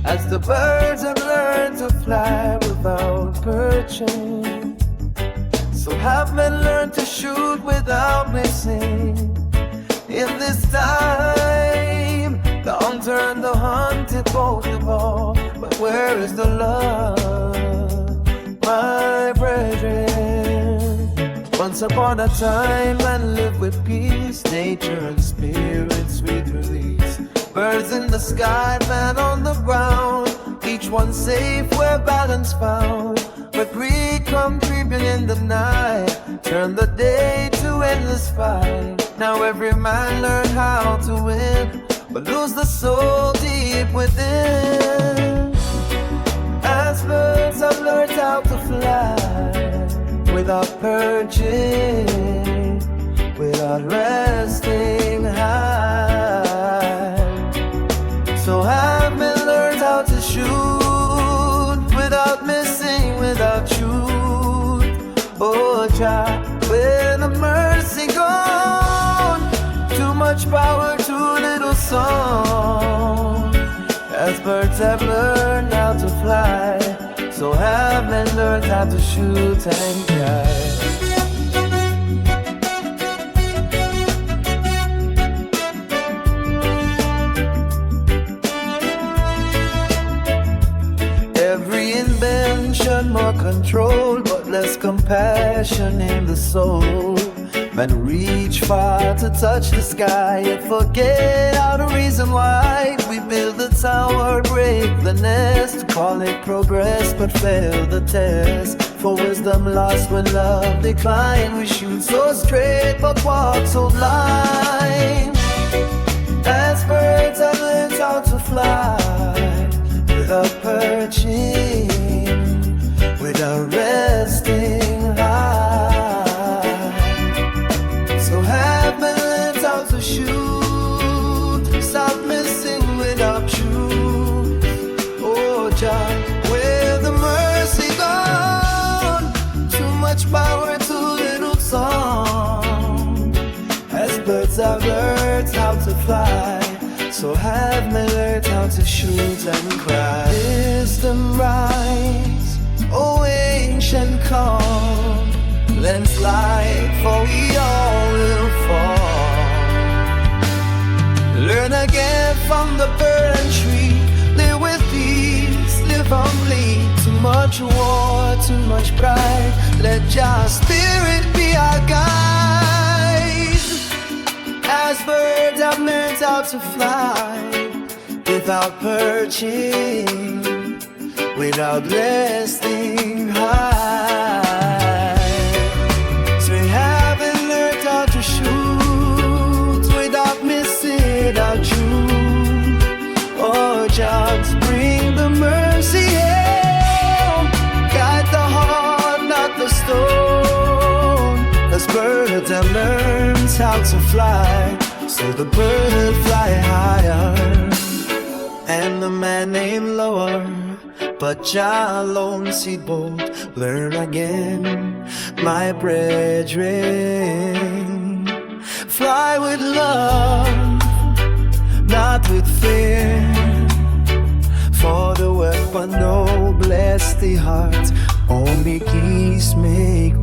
As the birds have learned to fly without perching, so have men learned to shoot without missing. In this time, the hunter and the hunted both evolve, but where is the love, my brethren? Once upon a time, man lived with peace, nature and spirit, sweet release. Birds in the sky, man on the ground, each one safe where balance found. Where greed come creeping in the night, turn the day to endless fight. Now every man learn how to win, but lose the soul deep within. As birds have learned how to fly, without perching, without resting high. So have men learned how to shoot without missing, without truth. Oh, Jah, where the mercy gone? Too much power, too little song. As birds have learned how to fly, so have men learned how to shoot and cry. More control, but less compassion in the soul. Man reach far to touch the sky, yet forget how the reason why. We build the tower, break the nest, call it progress, but fail the test. For wisdom lost when love decline. We shoot so straight, but walk so blind. As birds have learned how to fly, without perching, without resting high. So have men learned how to shoot, stop missing without truth. Oh, Jah, where the mercy gone? Too much power, too little song. As birds have learned how to fly, so have men learned how to shoot and cry. Wisdom rise, oh ancient calm, lend light, for we all will fall. Learn again from the burning tree, live with peace, live humbly. Too much war, too much pride, let your spirit be our guide. As birds have learned how to fly, without perching, without resting high. So we haven't learned how to shoot, without missing, without truth. Oh, just bring the mercy home, guide the heart, not the stone. As birds have learned how to fly, so the bird fly higher, and the man named lower. But Jah alone see both. Learn again, my brethren. Fly with love, not with fear. For the weapon no bless the heart, only peace make